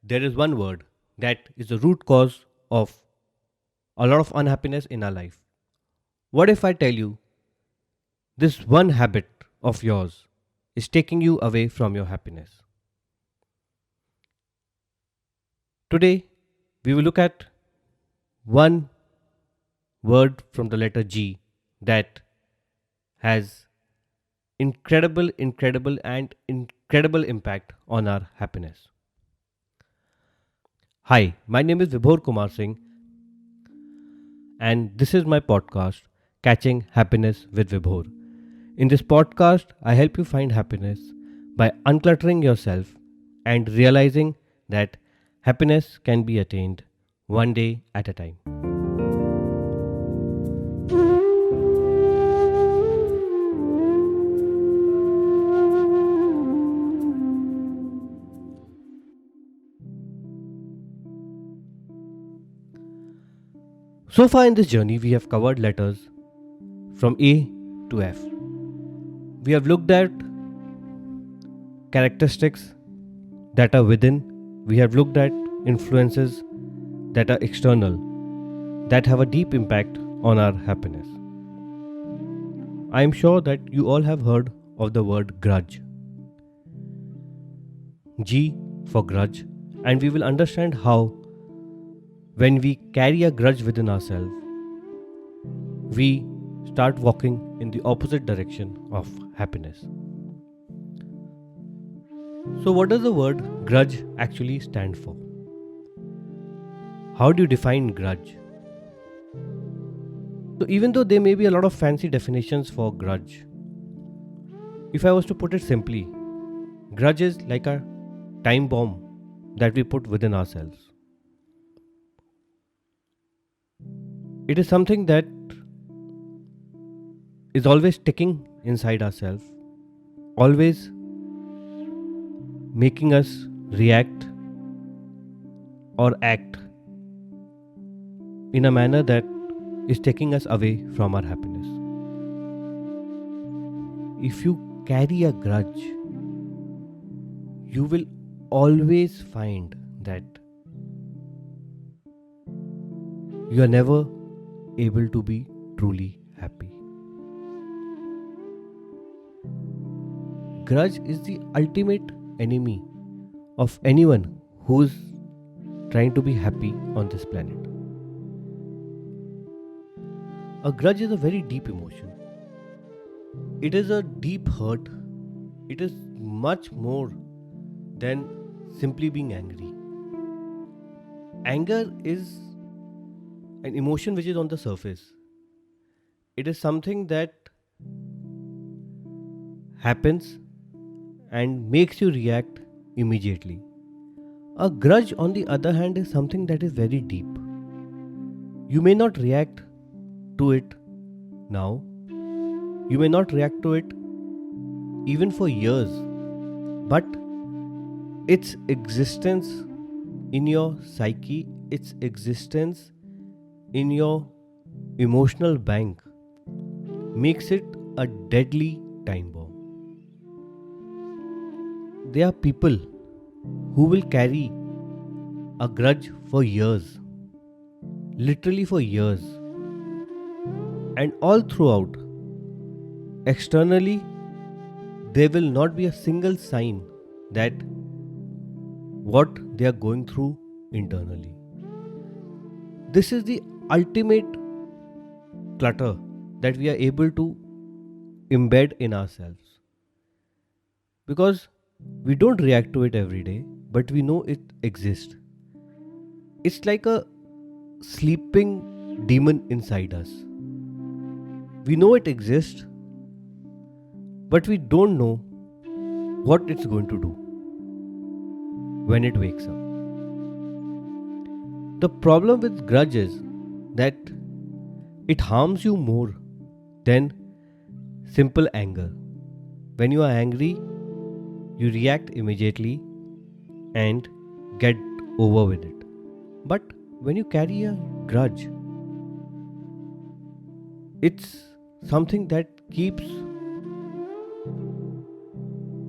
there is one word that is the root cause of a lot of unhappiness in our life. What if I tell you this one habit of yours is taking you away from your happiness? Today, we will look at one word from the letter G that has incredible impact on our happiness. Hi, my name is Vibhor Kumar Singh, and this is my podcast, Catching Happiness with Vibhor. In this podcast, I help you find happiness by uncluttering yourself and realizing that happiness can be attained one day at a time. So far in this journey, we have covered letters from A to F. We have looked at characteristics that are within, we have looked at influences that are external, that have a deep impact on our happiness. I am sure that you all have heard of the word grudge. G for grudge, and we will understand how, when we carry a grudge within ourselves, we start walking in the opposite direction of happiness. So, what does the word grudge actually stand for? How do you define grudge? So, even though there may be a lot of fancy definitions for grudge, if I was to put it simply, grudge is like a time bomb that we put within ourselves. It is something that is always ticking inside ourselves, always making us react or act in a manner that is taking us away from our happiness. If you carry a grudge, you will always find that you are never able to be truly happy. Grudge is the ultimate enemy of anyone who's trying to be happy on this planet. A grudge is a very deep emotion. It is a deep hurt. It is much more than simply being angry. Anger is an emotion which is on the surface. It is something that happens and makes you react immediately. A grudge, on the other hand, is something that is very deep. You may not react to it now, you may not react to it even for years, but its existence in your psyche, its existence in your emotional bank makes it a deadly time bomb. There are people who will carry a grudge for years, literally for years, and all throughout, externally, there will not be a single sign that what they are going through internally. This is the ultimate clutter that we are able to embed in ourselves, because we don't react to it every day, but we know it exists. It's like a sleeping demon inside us. We know it exists, but we don't know what it's going to do when it wakes up. The problem with grudge is that it harms you more than simple anger. When you are angry, you react immediately and get over with it. But when you carry a grudge, it's something that keeps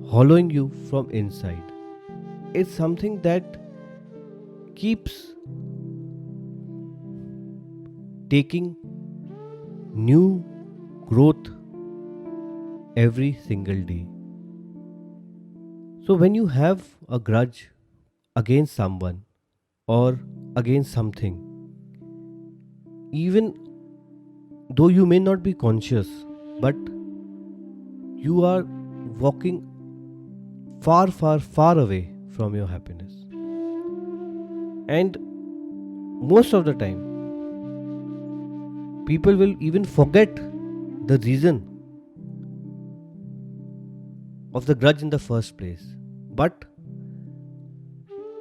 hollowing you from inside. It's something that keeps taking new growth every single day. So, when you have a grudge against someone or against something, even though you may not be conscious, but you are walking far, far, far away from your happiness. And most of the time, people will even forget the reason of the grudge in the first place. But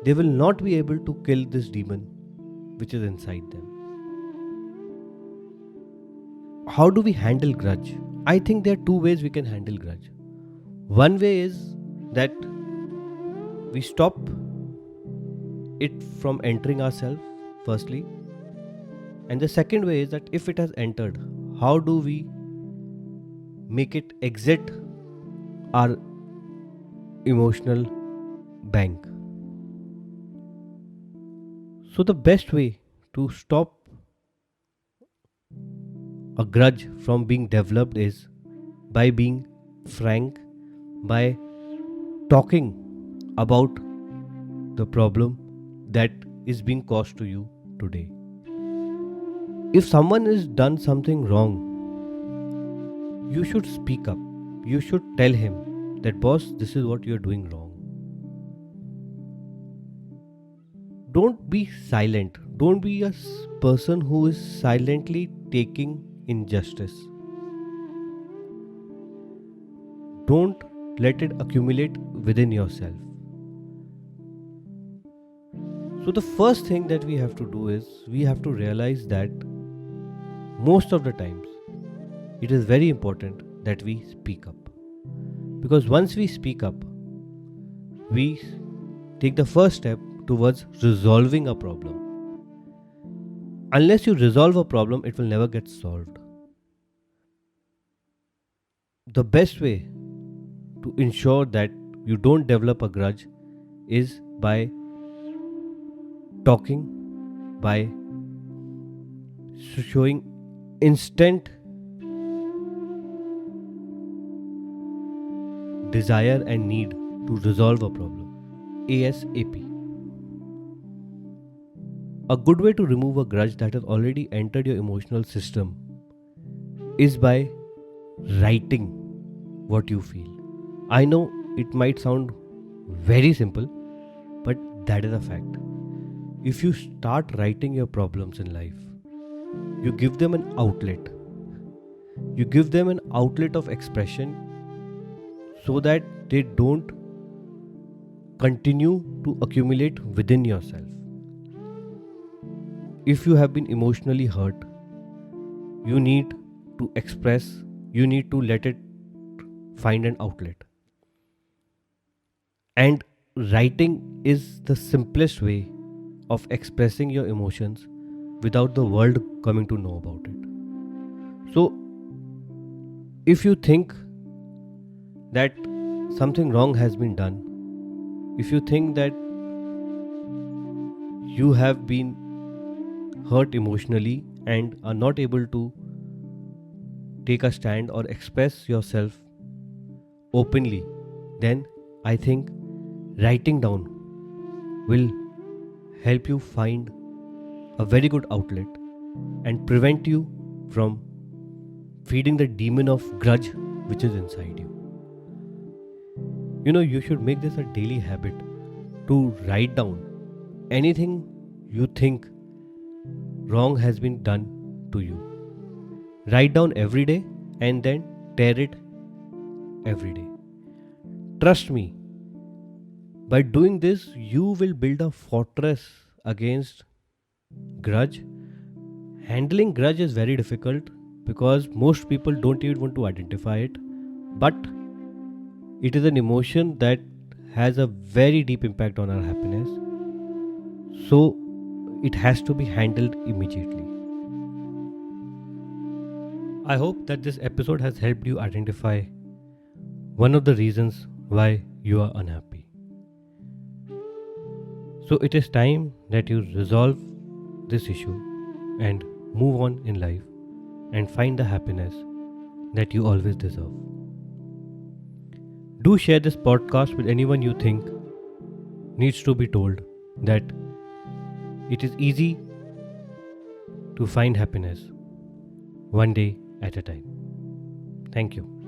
they will not be able to kill this demon which is inside them. How do we handle grudge? I think there are two ways we can handle grudge. One way is that we stop it from entering ourselves, firstly. And the second way is that if it has entered, how do we make it exit our emotional bank? So, the best way to stop a grudge from being developed is by being frank, by talking about the problem that is being caused to you today. If someone has done something wrong, you should speak up. You should tell him that, boss, this is what you're doing wrong. Don't be silent. Don't be a person who is silently taking injustice. Don't let it accumulate within yourself. So, the first thing that we have to do is we have to realize that most of the times it is very important that we speak up. Because once we speak up, we take the first step towards resolving a problem. Unless you resolve a problem, it will never get solved. The best way to ensure that you don't develop a grudge is by talking, by showing instant desire and need to resolve a problem ASAP. A good way to remove a grudge that has already entered your emotional system is by writing what you feel. I know it might sound very simple, but that is a fact. If you start writing your problems in life, you give them an outlet. You give them an outlet of expression so that they don't continue to accumulate within yourself. If you have been emotionally hurt, you need to express, you need to let it find an outlet. And writing is the simplest way of expressing your emotions without the world coming to know about it. So, if you think that something wrong has been done, if you think that you have been hurt emotionally and are not able to take a stand or express yourself openly, then I think writing down will help you find a very good outlet and prevent you from feeding the demon of grudge which is inside you. You should make this a daily habit to write down anything you think wrong has been done to you. Write down every day and then tear it every day. Trust me, by doing this, you will build a fortress against grudge. Handling grudge is very difficult because most people don't even want to identify it, but it is an emotion that has a very deep impact on our happiness. So, it has to be handled immediately. I hope that this episode has helped you identify one of the reasons why you are unhappy. So it is time that you resolve this issue and move on in life and find the happiness that you always deserve. Do share this podcast with anyone you think needs to be told that it is easy to find happiness one day at a time. Thank you.